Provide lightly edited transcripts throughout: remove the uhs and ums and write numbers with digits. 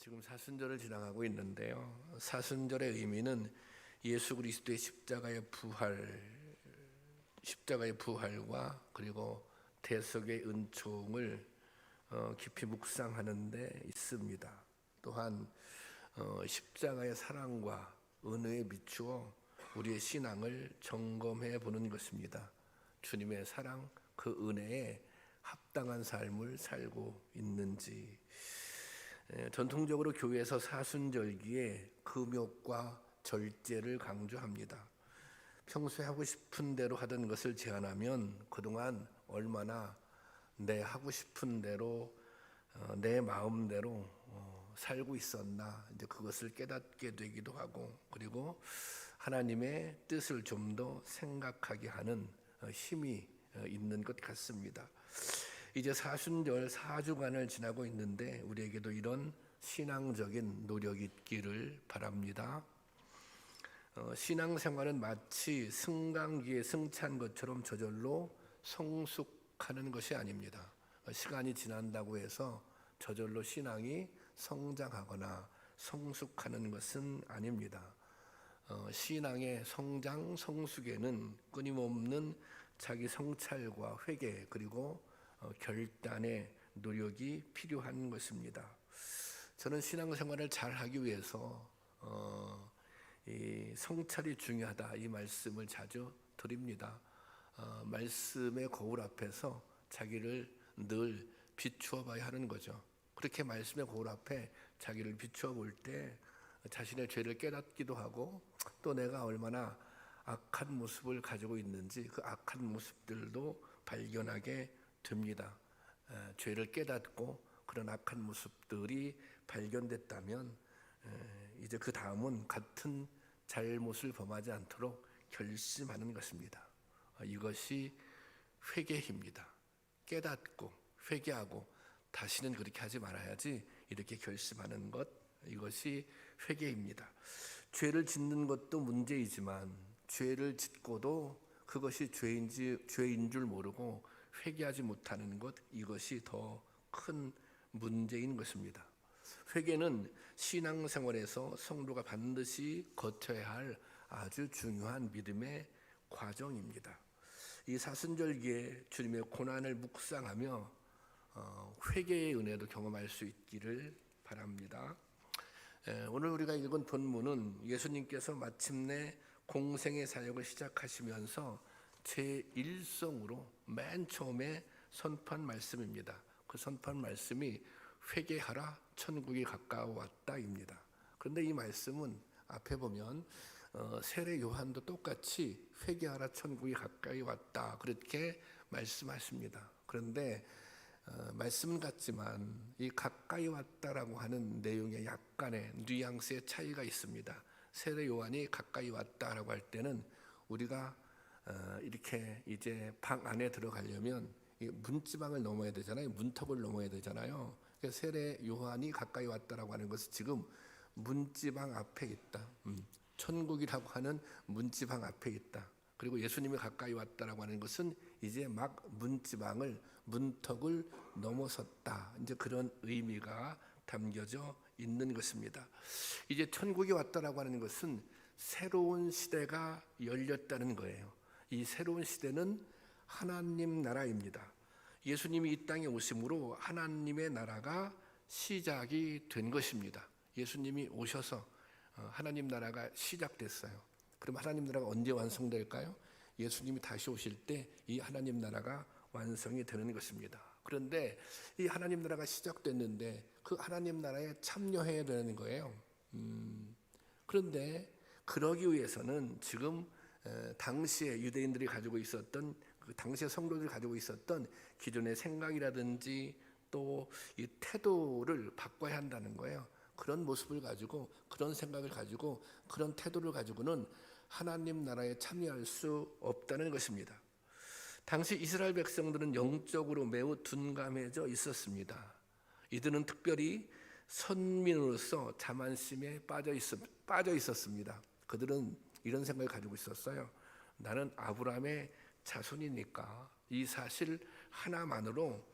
지금 사순절을 지나가고 있는데요. 사순절의 의미는 예수 그리스도의 십자가의 부활과 그리고 대속의 은총을 깊이 묵상하는 데 있습니다. 또한 십자가의 사랑과 은혜에 비추어 우리의 신앙을 점검해 보는 것입니다. 주님의 사랑, 그 은혜에 합당한 삶을 살고 있는지. 전통적으로 교회에서 사순절기에 금욕과 절제를 강조합니다. 평소에 하고 싶은 대로 하던 것을 제한하면 그동안 얼마나 내 하고 싶은 대로 내 마음대로 살고 있었나, 이제 그것을 깨닫게 되기도 하고, 그리고 하나님의 뜻을 좀 더 생각하게 하는 힘이 있는 것 같습니다. 이제 사순절 4주간을 지나고 있는데 우리에게도 이런 신앙적인 노력이 있기를 바랍니다. 신앙생활은 마치 승강기에 승차한 것처럼 저절로 성숙하는 것이 아닙니다. 시간이 지난다고 해서 저절로 신앙이 성장하거나 성숙하는 것은 아닙니다. 신앙의 성장, 성숙에는 끊임없는 자기 성찰과 회개, 그리고 결단의 노력이 필요한 것입니다. 저는 신앙생활을 잘 하기 위해서 이 성찰이 중요하다, 이 말씀을 자주 드립니다. 말씀의 거울 앞에서 자기를 늘 비추어 봐야 하는 거죠. 그렇게 말씀의 거울 앞에 자기를 비추어 볼 때 자신의 죄를 깨닫기도 하고, 또 내가 얼마나 악한 모습을 가지고 있는지 그 악한 모습들도 발견하게 됩니다. 죄를 깨닫고 그런 악한 모습들이 발견됐다면 이제 그 다음은 같은 잘못을 범하지 않도록 결심하는 것입니다. 이것이 회개입니다. 깨닫고 회개하고 다시는 그렇게 하지 말아야지, 이렇게 결심하는 것, 이것이 회개입니다. 죄를 짓는 것도 문제이지만 죄를 짓고도 그것이 죄인 줄 모르고 회개하지 못하는 것, 이것이 더 큰 문제인 것입니다. 회개는 신앙생활에서 성도가 반드시 거쳐야 할 아주 중요한 믿음의 과정입니다. 이 사순절기에 주님의 고난을 묵상하며 회개의 은혜도 경험할 수 있기를 바랍니다. 오늘 우리가 읽은 본문은 예수님께서 마침내 공생의 사역을 시작하시면서 제1성으로 맨 처음에 선포한 말씀입니다. 그 선포한 말씀이 회개하라, 천국이 가까워왔다입니다. 그런데 이 말씀은 앞에 보면 세례 요한도 똑같이 회개하라, 천국이 가까이 왔다, 그렇게 말씀하십니다. 그런데 말씀 같지만 이 가까이 왔다라고 하는 내용에 약간의 뉘앙스의 차이가 있습니다. 세례 요한이 가까이 왔다라고 할 때는 우리가 이렇게 이제 방 안에 들어가려면 문지방을 넘어야 되잖아요. 문턱을 넘어야 되잖아요. 그래서 세례 요한이 가까이 왔다라고 하는 것은 지금 문지방 앞에 있다. 천국이라고 하는 문지방 앞에 있다. 그리고 예수님이 가까이 왔다라고 하는 것은 이제 막 문턱을 넘어섰다, 이제 그런 의미가 담겨져 있는 것입니다. 이제 천국이 왔다라고 하는 것은 새로운 시대가 열렸다는 거예요. 이 새로운 시대는 하나님 나라입니다. 예수님이 이 땅에 오심으로 하나님의 나라가 시작이 된 것입니다. 예수님이 오셔서 하나님 나라가 시작됐어요. 그럼 하나님 나라가 언제 완성될까요? 예수님이 다시 오실 때 이 하나님 나라가 완성이 되는 것입니다. 그런데 이 하나님 나라가 시작됐는데 그 하나님 나라에 참여해야 되는 거예요. 그런데 그러기 위해서는 지금 당시에 유대인들이 가지고 있었던, 그 당시에 성도들이 가지고 있었던 기존의 생각이라든지 또 이 태도를 바꿔야 한다는 거예요. 그런 모습을 가지고, 그런 생각을 가지고, 그런 태도를 가지고는 하나님 나라에 참여할 수 없다는 것입니다. 당시 이스라엘 백성들은 영적으로 매우 둔감해져 있었습니다. 이들은 특별히 선민으로서 자만심에 빠져 있었습니다. 그들은 이런 생각을 가지고 있었어요. 나는 아브라함의 자손이니까 이 사실 하나만으로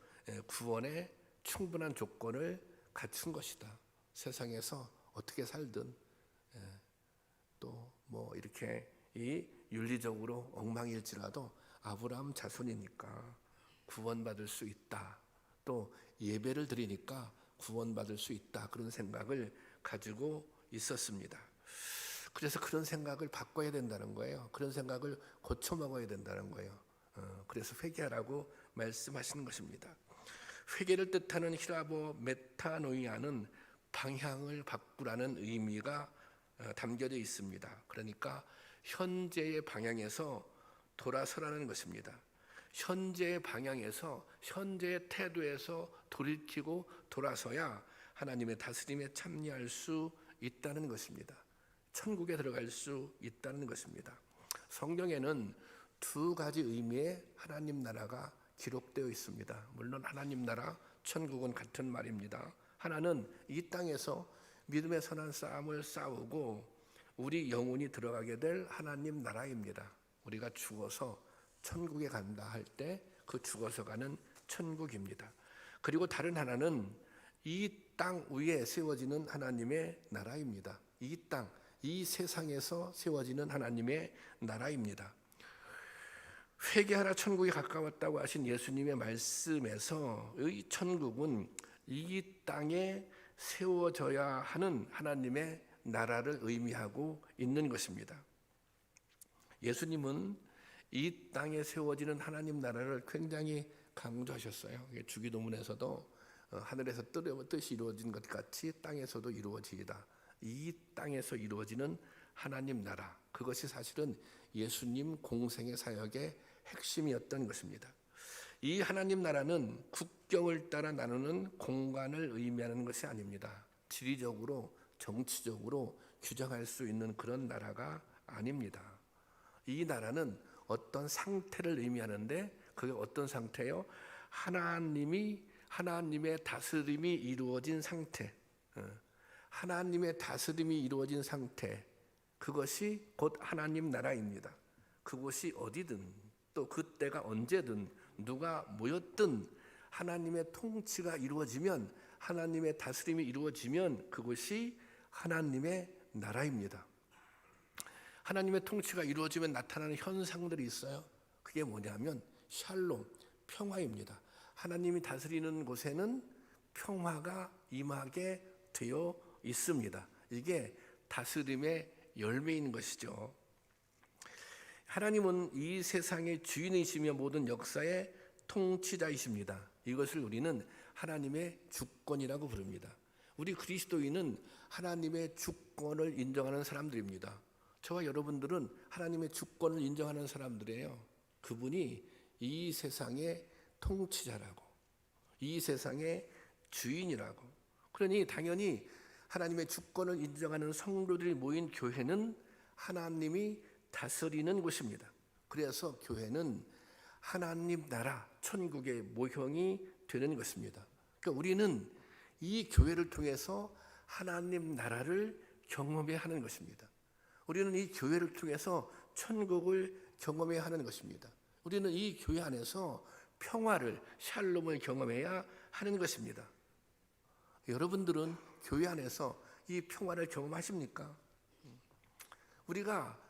구원의 충분한 조건을 갖춘 것이다. 세상에서 어떻게 살든 또 뭐 이렇게 이 윤리적으로 엉망일지라도 아브라함 자손이니까 구원받을 수 있다. 또 예배를 드리니까 구원받을 수 있다. 그런 생각을 가지고 있었습니다. 그래서 그런 생각을 바꿔야 된다는 거예요. 그런 생각을 고쳐먹어야 된다는 거예요. 그래서 회개하라고 말씀하시는 것입니다. 회개를 뜻하는 히라보 메타노이아는 방향을 바꾸라는 의미가 담겨져 있습니다. 그러니까 현재의 방향에서 돌아서라는 것입니다. 현재의 방향에서, 현재의 태도에서 돌이키고 돌아서야 하나님의 다스림에 참여할 수 있다는 것입니다. 천국에 들어갈 수 있다는 것입니다. 성경에는 두 가지 의미의 하나님 나라가 기록되어 있습니다. 물론 하나님 나라, 천국은 같은 말입니다. 하나는 이 땅에서 믿음의 선한 싸움을 싸우고 우리 영혼이 들어가게 될 하나님 나라입니다. 우리가 죽어서 천국에 간다 할 때 그 죽어서 가는 천국입니다. 그리고 다른 하나는 이 땅 위에 세워지는 하나님의 나라입니다. 이 땅, 이 세상에서 세워지는 하나님의 나라입니다. 회개하라 천국이 가까웠다고 하신 예수님의 말씀에서 이 천국은 이 땅에 세워져야 하는 하나님의 나라를 의미하고 있는 것입니다. 예수님은 이 땅에 세워지는 하나님 나라를 굉장히 강조하셨어요. 주기도문에서도 하늘에서 뜻이 이루어진 것 같이 땅에서도 이루어지이다. 이 땅에서 이루어지는 하나님 나라, 그것이 사실은 예수님 공생의 사역의 핵심이었던 것입니다. 이 하나님 나라는 국경을 따라 나누는 공간을 의미하는 것이 아닙니다. 지리적으로, 정치적으로 규정할 수 있는 그런 나라가 아닙니다. 이 나라는 어떤 상태를 의미하는데, 그게 어떤 상태요? 하나님의 다스림이 이루어진 상태, 하나님의 다스림이 이루어진 상태, 그것이 곧 하나님 나라입니다. 그곳이 어디든 또 그때가 언제든 누가 모였든 하나님의 통치가 이루어지면, 하나님의 다스림이 이루어지면 그것이 하나님의 나라입니다. 하나님의 통치가 이루어지면 나타나는 현상들이 있어요. 그게 뭐냐면 샬롬, 평화입니다. 하나님이 다스리는 곳에는 평화가 임하게 되어 있습니다. 이게 다스림의 열매인 것이죠. 하나님은 이 세상의 주인이시며 모든 역사의 통치자이십니다. 이것을 우리는 하나님의 주권이라고 부릅니다. 우리 그리스도인은 하나님의 주권을 인정하는 사람들입니다. 저와 여러분들은 하나님의 주권을 인정하는 사람들이에요. 그분이 이 세상의 통치자라고, 이 세상의 주인이라고. 그러니 당연히 하나님의 주권을 인정하는 성도들이 모인 교회는 하나님이 다스리는 곳입니다. 그래서 교회는 하나님 나라, 천국의 모형이 되는 것입니다. 그러니까 우리는 이 교회를 통해서 하나님 나라를 경험해야 하는 것입니다. 우리는 이 교회를 통해서 천국을 경험해야 하는 것입니다. 우리는 이 교회 안에서 평화를, 샬롬을 경험해야 하는 것입니다. 여러분들은 교회 안에서 이 평화를 경험하십니까? 우리가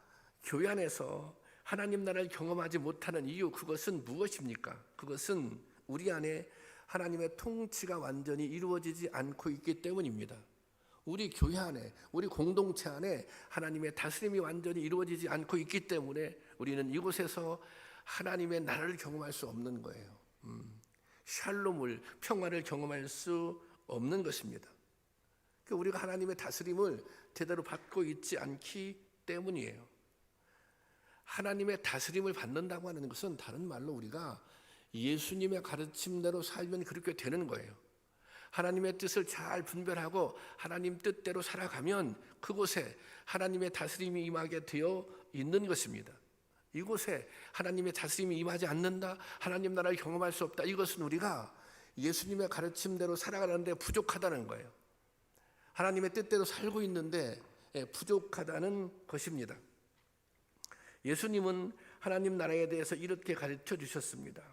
교회 안에서 하나님 나라를 경험하지 못하는 이유, 그것은 무엇입니까? 그것은 우리 안에 하나님의 통치가 완전히 이루어지지 않고 있기 때문입니다. 우리 교회 안에, 우리 공동체 안에 하나님의 다스림이 완전히 이루어지지 않고 있기 때문에 우리는 이곳에서 하나님의 나라를 경험할 수 없는 거예요. 샬롬을, 평화를 경험할 수 없는 것입니다. 그러니까 우리가 하나님의 다스림을 제대로 받고 있지 않기 때문이에요. 하나님의 다스림을 받는다고 하는 것은 다른 말로 우리가 예수님의 가르침대로 살면 그렇게 되는 거예요. 하나님의 뜻을 잘 분별하고 하나님 뜻대로 살아가면 그곳에 하나님의 다스림이 임하게 되어 있는 것입니다. 이곳에 하나님의 다스림이 임하지 않는다, 하나님 나라를 경험할 수 없다, 이것은 우리가 예수님의 가르침대로 살아가는데 부족하다는 거예요. 하나님의 뜻대로 살고 있는데 부족하다는 것입니다. 예수님은 하나님 나라에 대해서 이렇게 가르쳐 주셨습니다.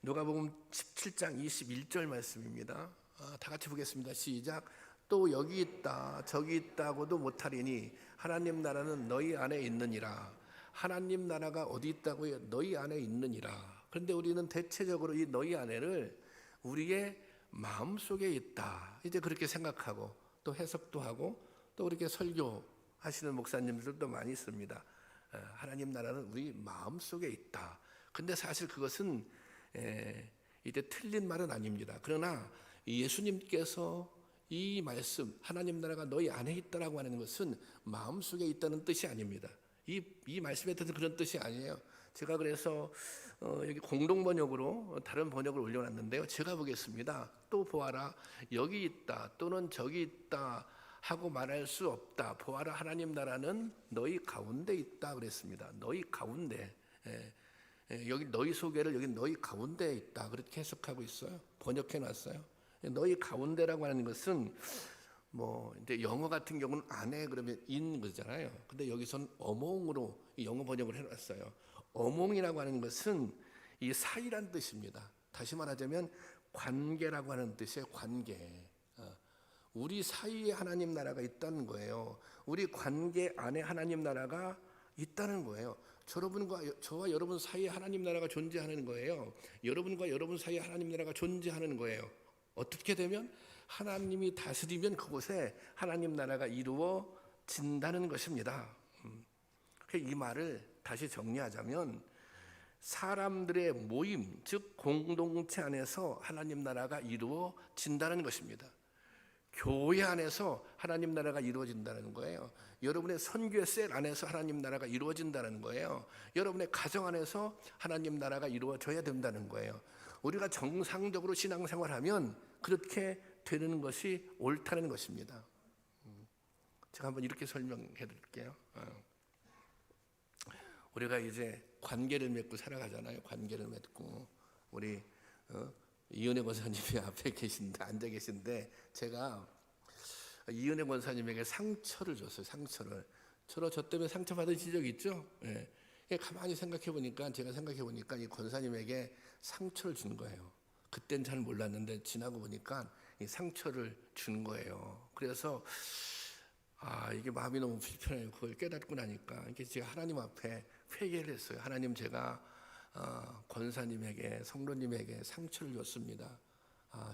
누가복음 17장 21절 말씀입니다. 다 같이 보겠습니다. 시작. 또 여기 있다 저기 있다고도 못하리니 하나님 나라는 너희 안에 있느니라. 하나님 나라가 어디 있다고요? 너희 안에 있느니라. 그런데 우리는 대체적으로 이 너희 안에를 우리의 마음속에 있다 이제 그렇게 생각하고 또 해석도 하고 또 그렇게 설교하시는 목사님들도 많이 있습니다. 하나님 나라는 우리 마음속에 있다. 근데 사실 그것은 이제 틀린 말은 아닙니다. 그러나 예수님께서 이 말씀 하나님 나라가 너희 안에 있다라고 하는 것은 마음속에 있다는 뜻이 아닙니다. 이 말씀에 뜻은 그런 뜻이 아니에요. 제가 그래서 여기 공동 번역으로 다른 번역을 올려놨는데요. 제가 보겠습니다. 또 보아라 여기 있다 또는 저기 있다 하고 말할 수 없다. 보아라 하나님 나라는 너희 가운데 있다 그랬습니다. 너희 가운데. 여기 너희 소개를 여기 너희 가운데 있다 그렇게 해석하고 있어요. 번역해 놨어요. 너희 가운데라고 하는 것은 뭐 이제 영어 같은 경우는 안에 그러면 in 거잖아요. 근데 여기서는 among으로 영어 번역을 해놨어요. among이라고 하는 것은 이 사이란 뜻입니다. 다시 말하자면 관계라고 하는 뜻이에요. 관계. 우리 사이에 하나님 나라가 있다는 거예요. 우리 관계 안에 하나님 나라가 있다는 거예요. 저와 여러분 사이에 하나님 나라가 존재하는 거예요. 여러분과 여러분 사이에 하나님 나라가 존재하는 거예요. 어떻게 되면 하나님이 다스리면 그곳에 하나님 나라가 이루어진다는 것입니다. 이 말을 다시 정리하자면 사람들의 모임, 즉 공동체 안에서 하나님 나라가 이루어진다는 것입니다. 교회 안에서 하나님 나라가 이루어진다는 거예요. 여러분의 선교의 셀 안에서 하나님 나라가 이루어진다는 거예요. 여러분의 가정 안에서 하나님 나라가 이루어져야 된다는 거예요. 우리가 정상적으로 신앙생활하면 그렇게 되는 것이 옳다는 것입니다. 제가 한번 이렇게 설명해 드릴게요. 우리가 이제 관계를 맺고 살아가잖아요. 관계를 맺고 우리 이은혜 권사님이 앞에 계신데 앉아 계신데 제가 이은혜 권사님에게 상처를 줬어요. 상처를. 저 때문에 상처 받으신 적 있죠? 예. 가만히 생각해 보니까 제가 생각해 보니까 이 권사님에게 상처를 준 거예요. 그땐 잘 몰랐는데 지나고 보니까 이 상처를 준 거예요. 그래서 이게 마음이 너무 불편해요. 그걸 깨닫고 나니까 이게 제가 하나님 앞에 회개를 했어요. 하나님 제가 권사님에게 성도님에게 상처를 줬습니다.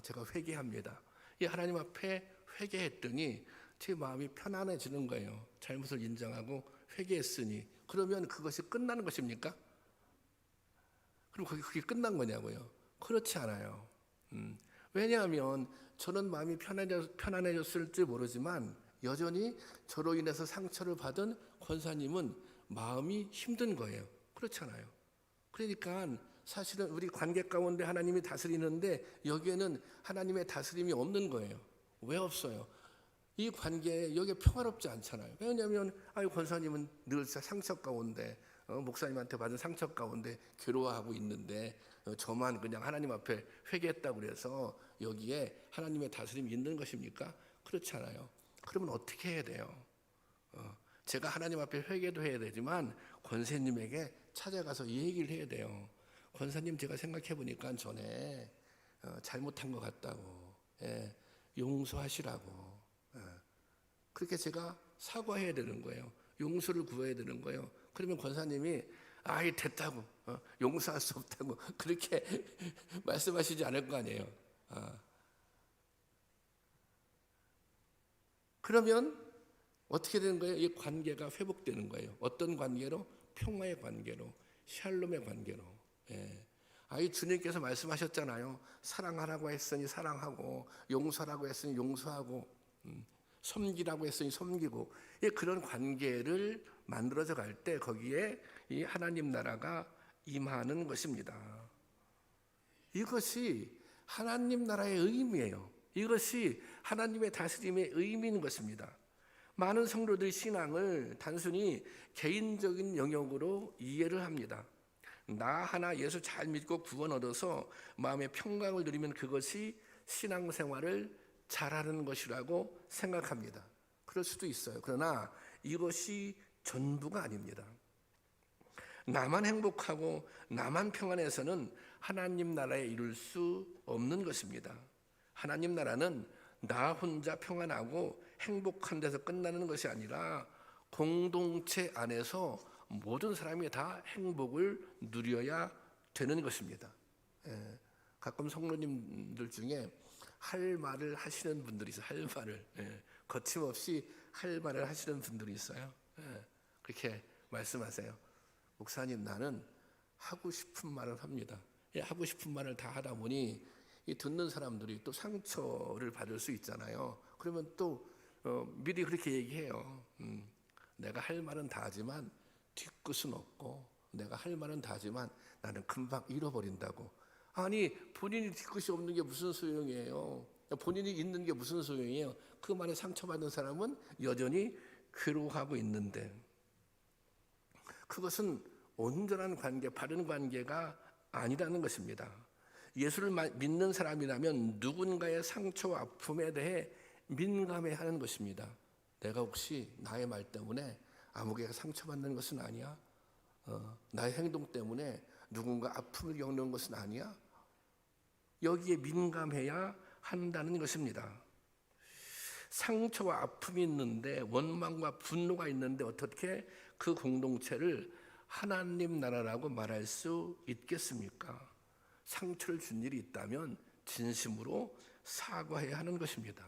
제가 회개합니다. 이 하나님 앞에 회개했더니 제 마음이 편안해지는 거예요. 잘못을 인정하고 회개했으니 그러면 그것이 끝나는 것입니까? 그럼 그게 끝난 거냐고요? 그렇지 않아요. 왜냐하면 저는 마음이 편안해졌을지 모르지만 여전히 저로 인해서 상처를 받은 권사님은 마음이 힘든 거예요. 그렇잖아요. 그러니까 사실은 우리 관계 가운데 하나님이 다스리는데 여기에는 하나님의 다스림이 없는 거예요. 왜 없어요? 이 관계에 여기 평화롭지 않잖아요. 왜냐하면 권사님은 늘 상처 가운데 목사님한테 받은 상처 가운데 괴로워하고 있는데 저만 그냥 하나님 앞에 회개했다고 그래서 여기에 하나님의 다스림이 있는 것입니까? 그렇지 않아요. 그러면 어떻게 해야 돼요? 제가 하나님 앞에 회개도 해야 되지만 권사님에게 찾아가서 이 얘기를 해야 돼요. 권사님 제가 생각해 보니까 전에 잘못한 것 같다고 용서하시라고 그렇게 제가 사과해야 되는 거예요. 용서를 구해야 되는 거예요. 그러면 권사님이 됐다고 용서할 수 없다고 그렇게 말씀하시지 않을 거 아니에요. 그러면 어떻게 되는 거예요? 이 관계가 회복되는 거예요. 어떤 관계로? 평화의 관계로, 샬롬의 관계로. 주님께서 말씀하셨잖아요. 사랑하라고 했으니 사랑하고, 용서라고 했으니 용서하고, 섬기라고 했으니 섬기고, 그런 관계를 만들어져 갈 때 거기에 이 하나님 나라가 임하는 것입니다. 이것이 하나님 나라의 의미예요. 이것이 하나님의 다스림의 의미인 것입니다. 많은 성도들이 신앙을 단순히 개인적인 영역으로 이해를 합니다. 나 하나 예수 잘 믿고 구원 얻어서 마음의 평강을 누리면 그것이 신앙생활을 잘하는 것이라고 생각합니다. 그럴 수도 있어요. 그러나 이것이 전부가 아닙니다. 나만 행복하고 나만 평안해서는 하나님 나라에 이룰 수 없는 것입니다. 하나님 나라는 나 혼자 평안하고 행복한 데서 끝나는 것이 아니라 공동체 안에서 모든 사람이 다 행복을 누려야 되는 것입니다. 가끔 성도님들 중에 할 말을 하시는 분들이 있어요. 할 말을 거침없이 할 말을 하시는 분들이 있어요. 그렇게 말씀하세요. 목사님, 나는 하고 싶은 말을 합니다. 하고 싶은 말을 다 하다 보니 이 듣는 사람들이 또 상처를 받을 수 있잖아요. 그러면 또 미리 그렇게 얘기해요. 내가 할 말은 다 하지만 뒤끝은 없고, 내가 할 말은 다 하지만 나는 금방 잃어버린다고. 아니, 본인이 뒤끝이 없는 게 무슨 소용이에요? 본인이 있는 게 무슨 소용이에요? 그 말에 상처받는 사람은 여전히 괴로워하고 있는데, 그것은 온전한 관계, 바른 관계가 아니라는 것입니다. 예수를 믿는 사람이라면 누군가의 상처와 아픔에 대해 민감해야 하는 것입니다. 내가 혹시 나의 말 때문에 아무개가 상처받는 것은 아니야? 나의 행동 때문에 누군가 아픔을 겪는 것은 아니야? 여기에 민감해야 한다는 것입니다. 상처와 아픔이 있는데, 원망과 분노가 있는데 어떻게 그 공동체를 하나님 나라라고 말할 수 있겠습니까? 상처를 준 일이 있다면 진심으로 사과해야 하는 것입니다.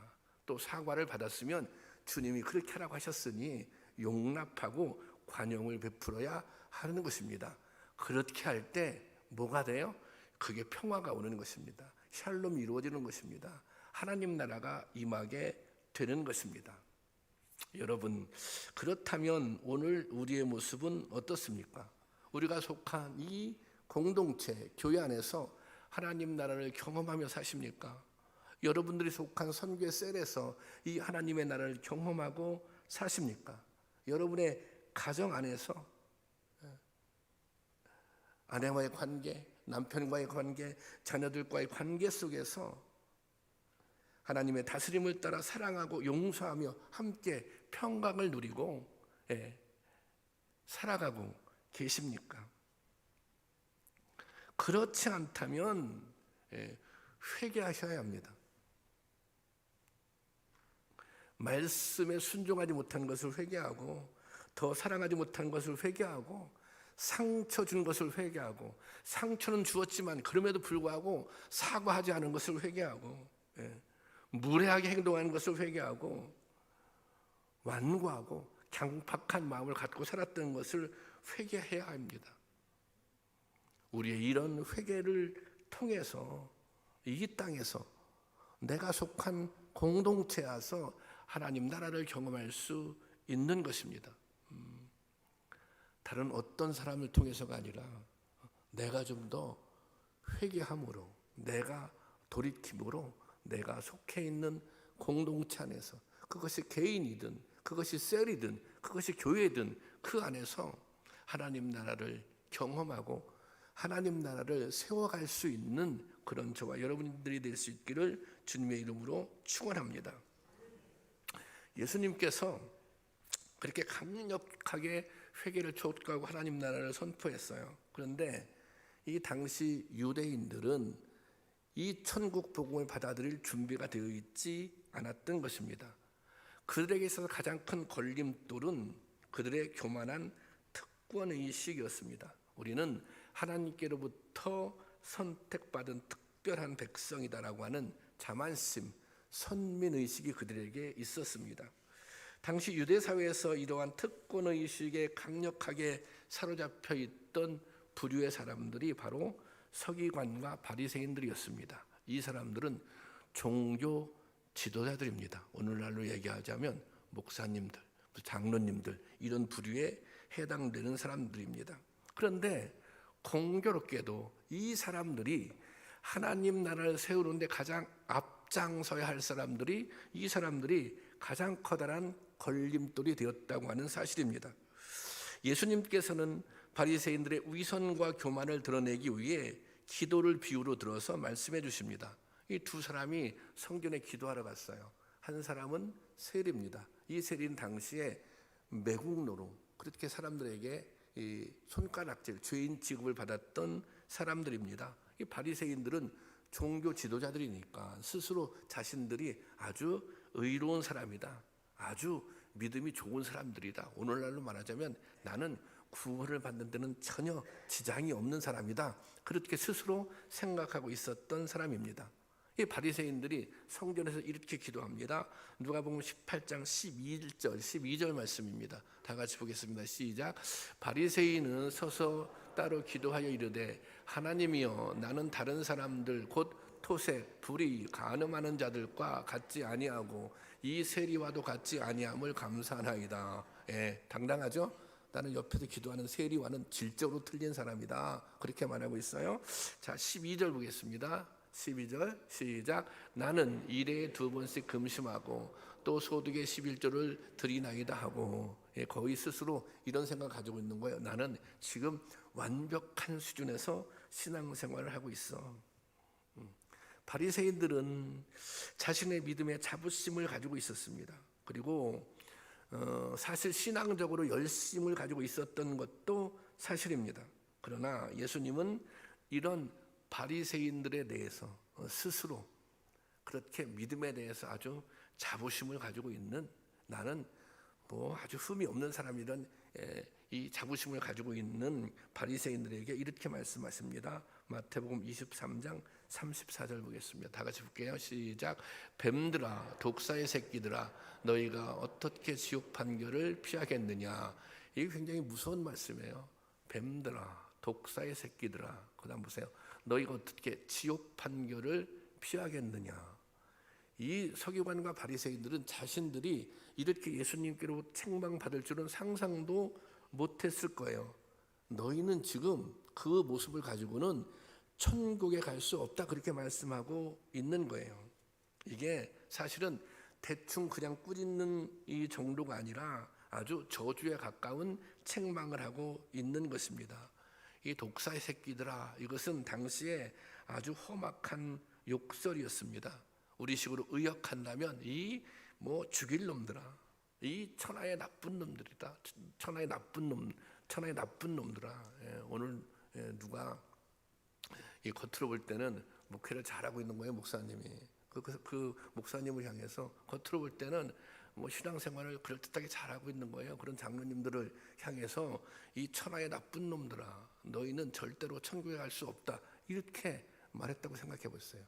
또 사과를 받았으면 주님이 그렇게 하라고 하셨으니 용납하고 관용을 베풀어야 하는 것입니다. 그렇게 할 때 뭐가 돼요? 그게 평화가 오는 것입니다. 샬롬이 이루어지는 것입니다. 하나님 나라가 임하게 되는 것입니다. 여러분, 그렇다면 오늘 우리의 모습은 어떻습니까? 우리가 속한 이 공동체, 교회 안에서 하나님 나라를 경험하며 사십니까? 여러분들이 속한 선교의 셀에서 이 하나님의 나라를 경험하고 사십니까? 여러분의 가정 안에서 아내와의 관계, 남편과의 관계, 자녀들과의 관계 속에서 하나님의 다스림을 따라 사랑하고 용서하며 함께 평강을 누리고 살아가고 계십니까? 그렇지 않다면 회개하셔야 합니다. 말씀에 순종하지 못한 것을 회개하고, 더 사랑하지 못한 것을 회개하고, 상처 준 것을 회개하고, 상처는 주었지만 그럼에도 불구하고 사과하지 않은 것을 회개하고, 무례하게 행동하는 것을 회개하고, 완고하고 강팍한 마음을 갖고 살았던 것을 회개해야 합니다. 우리의 이런 회개를 통해서 이 땅에서 내가 속한 공동체에 와서 하나님 나라를 경험할 수 있는 것입니다. 다른 어떤 사람을 통해서가 아니라 내가 좀 더 회개함으로, 내가 돌이킴으로, 내가 속해 있는 공동체 안에서, 그것이 개인이든 그것이 셀이든 그것이 교회든 그 안에서 하나님 나라를 경험하고 하나님 나라를 세워갈 수 있는 그런 저와 여러분들이 될 수 있기를 주님의 이름으로 축원합니다. 예수님께서 그렇게 강력하게 회개를 촉구하고 하나님 나라를 선포했어요. 그런데 이 당시 유대인들은 이 천국 복음을 받아들일 준비가 되어 있지 않았던 것입니다. 그들에게 있어서 가장 큰 걸림돌은 그들의 교만한 특권의식이었습니다. 우리는 하나님께로부터 선택받은 특별한 백성이다라고 하는 자만심, 선민의식이 그들에게 있었습니다. 당시 유대사회에서 이러한 특권의식에 강력하게 사로잡혀 있던 부류의 사람들이 바로 서기관과 바리새인들이었습니다. 이 사람들은 종교 지도자들입니다. 오늘날로 얘기하자면 목사님들, 장로님들, 이런 부류에 해당되는 사람들입니다. 그런데 공교롭게도 이 사람들이 하나님 나라를 세우는데 가장 앞장서야 할 사람들이, 이 사람들이 가장 커다란 걸림돌이 되었다고 하는 사실입니다. 예수님께서는 바리새인들의 위선과 교만을 드러내기 위해 기도를 비유로 들어서 말씀해 주십니다. 이 두 사람이 성전에 기도하러 갔어요. 한 사람은 세리입니다. 이 세리는 당시에 매국노로, 그렇게 사람들에게 이 손가락질, 죄인 취급을 받았던 사람들입니다. 이 바리새인들은 종교 지도자들이니까 스스로 자신들이 아주 의로운 사람이다, 아주 믿음이 좋은 사람들이다, 오늘날로 말하자면 나는 구원을 받는 데는 전혀 지장이 없는 사람이다, 그렇게 스스로 생각하고 있었던 사람입니다. 이 바리새인들이 성전에서 이렇게 기도합니다. 누가복음 18장 12절 말씀입니다. 다 같이 보겠습니다. 시작. 바리새인은 서서 따로 기도하여 이르되 하나님이여, 나는 다른 사람들 곧 토색, 불의, 간음하는 자들과 같지 아니하고 이 세리와도 같지 아니함을 감사하나이다. 예, 당당하죠? 나는 옆에서 기도하는 세리와는 질적으로 틀린 사람이다, 그렇게 말하고 있어요. 자, 12절 보겠습니다. 12절 시작. 나는 일에 2번씩 금심하고 또 소득의 11조를 드리나이다 하고, 예, 거의 스스로 이런 생각 가지고 있는 거예요. 나는 지금 완벽한 수준에서 신앙생활을 하고 있어. 바리새인들은 자신의 믿음에 자부심을 가지고 있었습니다. 그리고 사실 신앙적으로 열심을 가지고 있었던 것도 사실입니다. 그러나 예수님은 이런 바리새인들에 대해서 스스로 그렇게 믿음에 대해서 아주 자부심을 가지고 있는, 나는 뭐 아주 흠이 없는 사람이란 이 자부심을 가지고 있는 바리새인들에게 이렇게 말씀하십니다. 마태복음 23장 34절 보겠습니다. 다 같이 볼게요. 시작. 뱀들아, 독사의 새끼들아, 너희가 어떻게 지옥 판결을 피하겠느냐. 이게 굉장히 무서운 말씀이에요. 뱀들아, 독사의 새끼들아, 그다음 보세요. 너희가 어떻게 지옥 판결을 피하겠느냐. 이 서기관과 바리새인들은 자신들이 이렇게 예수님께로 책망받을 줄은 상상도 못했을 거예요. 너희는 지금 그 모습을 가지고는 천국에 갈 수 없다, 그렇게 말씀하고 있는 거예요. 이게 사실은 대충 그냥 꾸짖는 이 정도가 아니라 아주 저주에 가까운 책망을 하고 있는 것입니다. 이 독사의 새끼들아, 이것은 당시에 아주 험악한 욕설이었습니다. 우리식으로 의역한다면 이 뭐 죽일 놈들아, 이 천하의 나쁜 놈들이다, 천하의 나쁜 놈, 천하의 나쁜 놈들아. 오늘 누가 이 겉으로 볼 때는 목회를 잘하고 있는 거예요, 목사님이. 그 목사님을 향해서 겉으로 볼 때는 뭐 신앙생활을 그럴듯하게 잘하고 있는 거예요. 그런 장로님들을 향해서 이 천하의 나쁜 놈들아, 너희는 절대로 천국에 갈 수 없다, 이렇게 말했다고 생각해 보세요.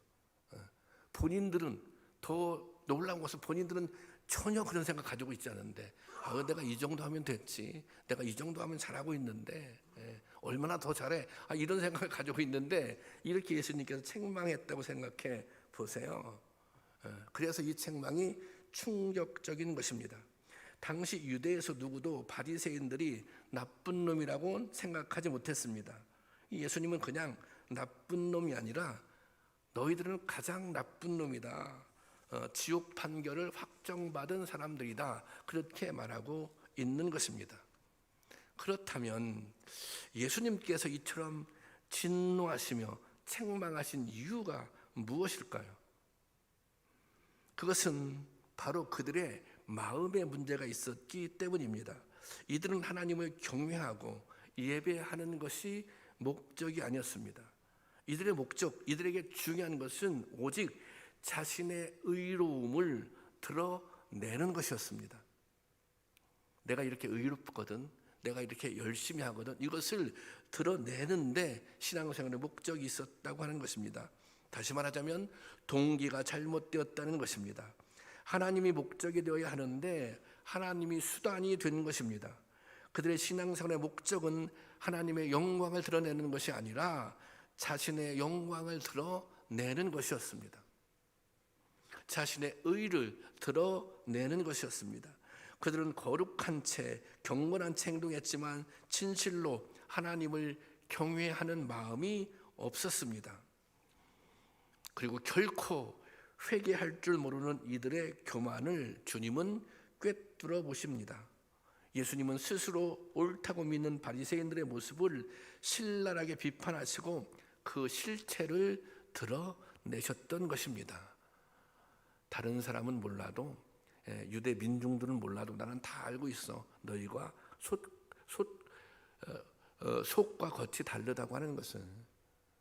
본인들은 더 놀라운 것은 본인들은 전혀 그런 생각 가지고 있지 않은데, 내가 이 정도 하면 됐지, 내가 이 정도 하면 잘하고 있는데, 얼마나 더 잘해, 이런 생각을 가지고 있는데 이렇게 예수님께서 책망했다고 생각해 보세요. 그래서 이 책망이 충격적인 것입니다. 당시 유대에서 누구도 바리새인들이 나쁜 놈이라고 생각하지 못했습니다. 예수님은 그냥 나쁜 놈이 아니라 너희들은 가장 나쁜 놈이다, 지옥 판결을 확정받은 사람들이다, 그렇게 말하고 있는 것입니다. 그렇다면 예수님께서 이처럼 진노하시며 책망하신 이유가 무엇일까요? 그것은 바로 그들의 마음의 문제가 있었기 때문입니다. 이들은 하나님을 경외하고 예배하는 것이 목적이 아니었습니다. 이들의 목적, 이들에게 중요한 것은 오직 자신의 의로움을 드러내는 것이었습니다. 내가 이렇게 의롭거든, 내가 이렇게 열심히 하거든, 이것을 드러내는데 신앙생활의 목적이 있었다고 하는 것입니다. 다시 말하자면 동기가 잘못되었다는 것입니다. 하나님이 목적이 되어야 하는데 하나님이 수단이 된 것입니다. 그들의 신앙생활의 목적은 하나님의 영광을 드러내는 것이 아니라 자신의 영광을 드러내는 것이었습니다. 자신의 의를 드러내는 것이었습니다. 그들은 거룩한 채 경건한 채 행동했지만 진실로 하나님을 경외하는 마음이 없었습니다. 그리고 결코 회개할 줄 모르는 이들의 교만을 주님은 꿰뚫어 보십니다. 예수님은 스스로 옳다고 믿는 바리새인들의 모습을 신랄하게 비판하시고 그 실체를 드러내셨던 것입니다. 다른 사람은 몰라도, 유대 민중들은 몰라도 나는 다 알고 있어. 너희가 속과 겉이 다르다고 하는 것은.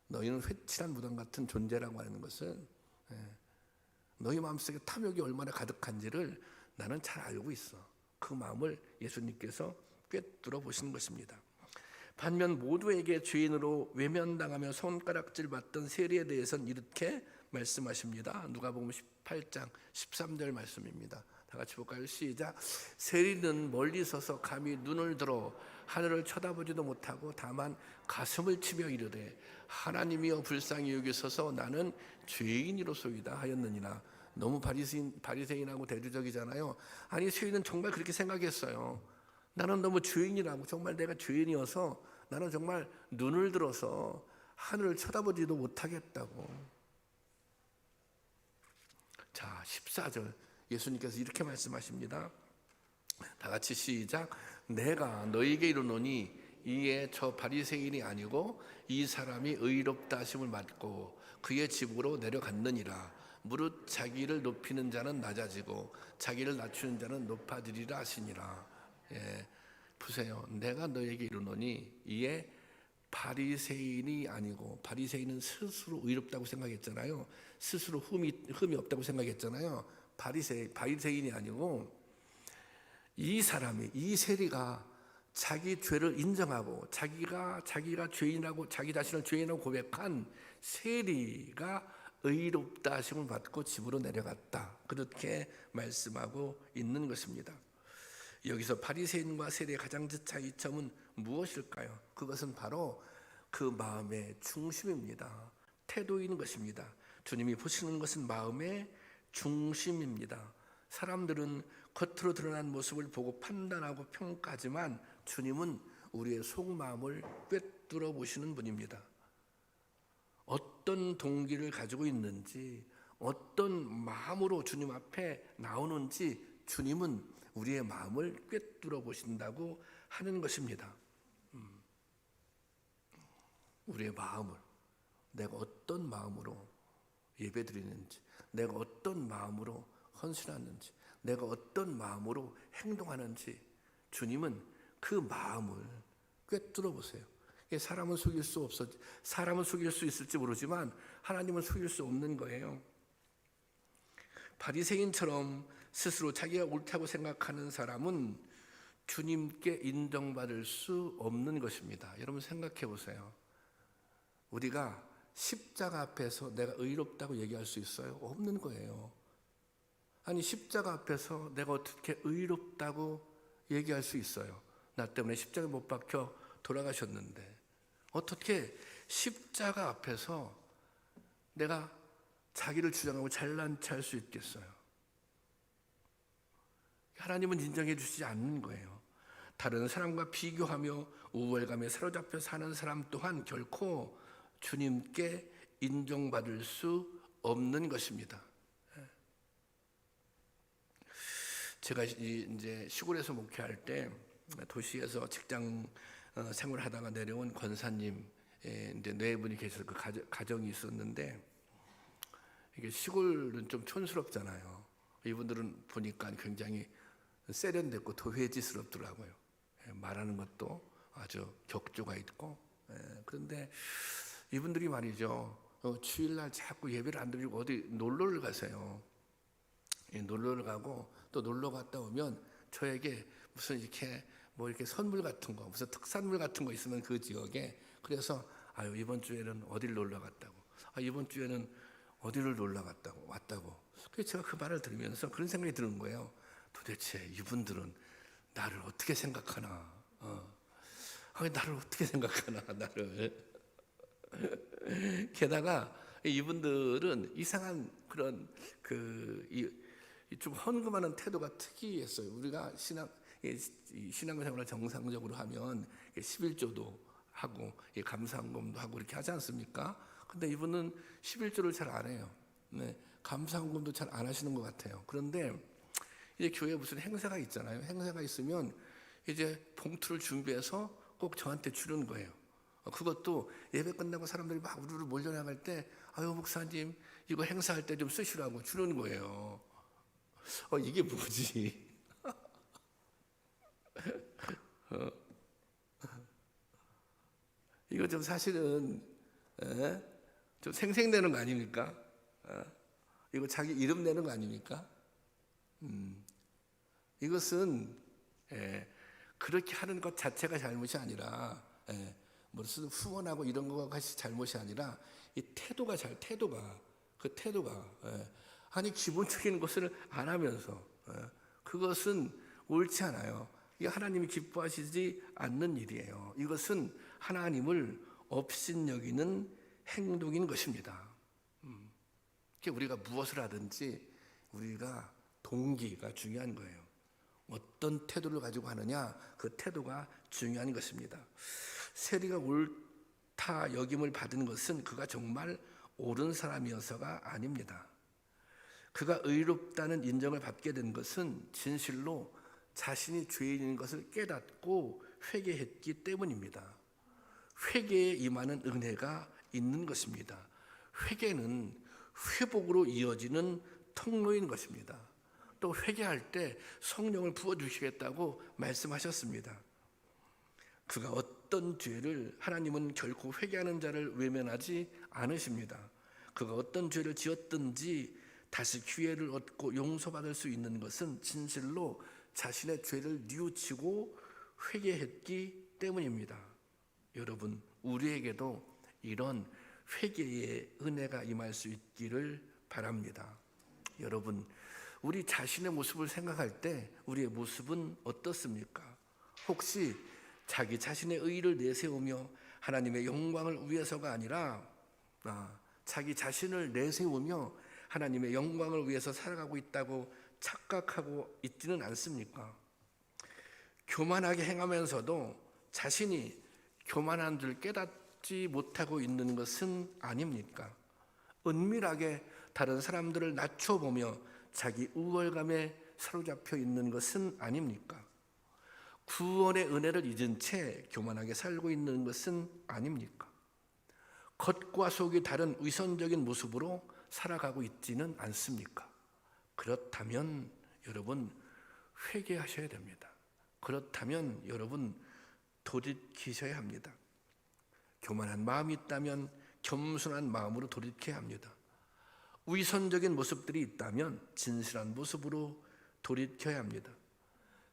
너희는 회칠한 무덤 같은 존재라고 하는 것은 너희 마음속에 탐욕이 얼마나 가득한지를 나는 잘 알고 있어. 그 마음을 예수님께서 꿰뚫어 보시는 것입니다. 반면 모두에게 죄인으로 외면당하며 손가락질 받던 세리에 대해서는 이렇게 말씀하십니다. 누가복음 18장 13절 말씀입니다. 다 같이 볼까요? 시작. 세리는 멀리 서서 감히 눈을 들어 하늘을 쳐다보지도 못하고 다만 가슴을 치며 이르되 하나님이여 불쌍히 여기소서 나는 죄인이로소이다 하였느니라. 너무 바리새인하고 대조적이잖아요. 아니 세리는 정말 그렇게 생각했어요. 나는 너무 죄인이라고, 정말 내가 죄인이어서 나는 정말 눈을 들어서 하늘을 쳐다보지도 못하겠다고. 자, 14절 예수님께서 이렇게 말씀하십니다. 다 같이 시작. 내가 너희에게 이르노니 이에 저 바리새인이 아니고 이 사람이 의롭다 하심을 받고 그의 집으로 내려갔느니라. 무릇 자기를 높이는 자는 낮아지고 자기를 낮추는 자는 높아지리라 하시니라. 보세요. 내가 너에게 이르노니 이에 바리새인이 아니고, 바리새인은 스스로 의롭다고 생각했잖아요. 스스로 흠이 없다고 생각했잖아요. 바리새인이 아니고 이 사람이, 이 세리가 자기 죄를 인정하고 자기가 죄인이라고, 자기 자신을 죄인이라고 고백한 세리가 의롭다 하심을 받고 집으로 내려갔다. 그렇게 말씀하고 있는 것입니다. 여기서 바리새인과 세리의 가장 차이점은 무엇일까요? 그것은 바로 그 마음의 중심입니다. 태도인 것입니다. 주님이 보시는 것은 마음의 중심입니다. 사람들은 겉으로 드러난 모습을 보고 판단하고 평가하지만 주님은 우리의 속마음을 꿰뚫어 보시는 분입니다. 어떤 동기를 가지고 있는지, 어떤 마음으로 주님 앞에 나오는지 주님은 우리의 마음을 꿰뚫어 보신다고 하는 것입니다. 우리의 마음을, 내가 어떤 마음으로 예배드리는지, 내가 어떤 마음으로 헌신하는지, 내가 어떤 마음으로 행동하는지 주님은 그 마음을 꿰뚫어 보세요. 사람은 속일 수 있을지 모르지만 하나님은 속일 수 없는 거예요. 바리새인처럼 스스로 자기가 옳다고 생각하는 사람은 주님께 인정받을 수 없는 것입니다. 여러분 생각해 보세요. 우리가 십자가 앞에서 내가 의롭다고 얘기할 수 있어요? 없는 거예요. 아니 십자가 앞에서 내가 어떻게 의롭다고 얘기할 수 있어요? 나 때문에 십자가에 못 박혀 돌아가셨는데 어떻게 십자가 앞에서 내가 자기를 주장하고 잘난 체 할 수 있겠어요? 하나님은 인정해 주시지 않는 거예요. 다른 사람과 비교하며 우월감에 사로잡혀 사는 사람 또한 결코 주님께 인정받을 수 없는 것입니다. 제가 이제 시골에서 목회할 때 도시에서 직장 생활하다가 내려온 권사님 이제 네 분이 계셔서 그 가정이 있었는데, 이게 시골은 좀 촌스럽잖아요. 이분들은 보니까 굉장히 세련됐고 도회지스럽더라고요. 말하는 것도 아주 격조가 있고. 그런데 이분들이 말이죠, 주일날 자꾸 예배를 안 드리고 어디 놀러를 가세요. 놀러를 가고 또 놀러 갔다 오면 저에게 무슨 이렇게 뭐 이렇게 선물 같은 거, 무슨 특산물 같은 거 있으면 그 지역에, 그래서 이번 주에는 어디를 놀러 갔다고, 이번 주에는 어디를 놀러 갔다고 왔다고. 그래서 제가 그 말을 들으면서 그런 생각이 드는 거예요. 도대체 이분들은 나를 어떻게 생각하나? 나를 어떻게 생각하나? 나를. 게다가 이분들은 이상한 그런 좀 헌금하는 태도가 특이했어요. 우리가 신앙생활을 정상적으로 하면 11조도 하고 감사헌금도 하고 이렇게 하지 않습니까? 근데 이분은 11조를 잘 안 해요. 감사헌금도 잘 안 하시는 것 같아요. 그런데 이제 교회에 무슨 행사가 있잖아요. 행사가 있으면 이제 봉투를 준비해서 꼭 저한테 주는 거예요. 그것도 예배 끝나고 사람들이 막 우르르 몰려나갈 때, 목사님 이거 행사할 때 좀 쓰시라고 주는 거예요. 이게 뭐지? 이거 좀 사실은 에? 좀 생색내는 거 아닙니까? 이거 자기 이름 내는 거 아닙니까? 이것은 그렇게 하는 것 자체가 잘못이 아니라 무슨 후원하고 이런 거가 잘못이 아니라 이 태도가 아니 기본적인 것을 안 하면서 그것은 옳지 않아요. 이게 하나님이 기뻐하시지 않는 일이에요. 이것은 하나님을 업신여기는 행동인 것입니다. 우리가 무엇을 하든지 우리가 동기가 중요한 거예요. 어떤 태도를 가지고 하느냐, 그 태도가 중요한 것입니다. 세리가 옳다 여김을 받은 것은 그가 정말 옳은 사람이어서가 아닙니다. 그가 의롭다는 인정을 받게 된 것은 진실로 자신이 죄인인 것을 깨닫고 회개했기 때문입니다. 회개에 임하는 은혜가 있는 것입니다. 회개는 회복으로 이어지는 통로인 것입니다. 또 회개할 때 성령을 부어주시겠다고 말씀하셨습니다. 그가 어떤 죄를 하나님은 결코 회개하는 자를 외면하지 않으십니다. 그가 어떤 죄를 지었든지 다시 기회를 얻고 용서받을 수 있는 것은 진실로 자신의 죄를 뉘우치고 회개했기 때문입니다. 여러분, 우리에게도 이런 회개의 은혜가 임할 수 있기를 바랍니다. 여러분, 우리 자신의 모습을 생각할 때 우리의 모습은 어떻습니까? 혹시 자기 자신의 의의를 내세우며 하나님의 영광을 위해서가 아니라 자기 자신을 내세우며 하나님의 영광을 위해서 살아가고 있다고 착각하고 있지는 않습니까? 교만하게 행하면서도 자신이 교만한 줄 깨닫지 못하고 있는 것은 아닙니까? 은밀하게 다른 사람들을 낮춰보며 자기 우월감에 사로잡혀 있는 것은 아닙니까? 구원의 은혜를 잊은 채 교만하게 살고 있는 것은 아닙니까? 겉과 속이 다른 위선적인 모습으로 살아가고 있지는 않습니까? 그렇다면 여러분 회개하셔야 됩니다. 그렇다면 여러분 돌이키셔야 합니다. 교만한 마음이 있다면 겸손한 마음으로 돌이켜야 합니다. 위선적인 모습들이 있다면 진실한 모습으로 돌이켜야 합니다.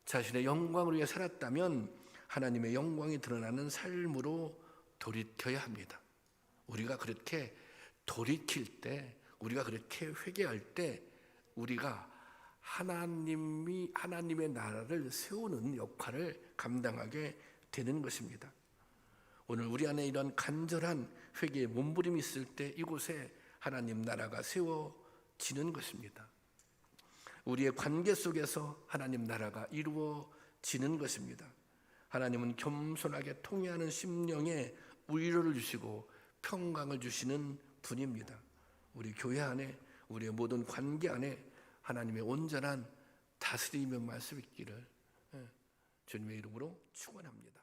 자신의 영광을 위해 살았다면 하나님의 영광이 드러나는 삶으로 돌이켜야 합니다. 우리가 그렇게 돌이킬 때, 우리가 그렇게 회개할 때 우리가 하나님의 나라를 세우는 역할을 감당하게 되는 것입니다. 오늘 우리 안에 이런 간절한 회개의 몸부림이 있을 때 이곳에 하나님 나라가 세워지는 것입니다. 우리의 관계 속에서 하나님 나라가 이루어지는 것입니다. 하나님은 겸손하게 통회하는 심령에 위로를 주시고 평강을 주시는 분입니다. 우리 교회 안에, 우리의 모든 관계 안에 하나님의 온전한 다스림의 말씀 있기를 주님의 이름으로 축원합니다.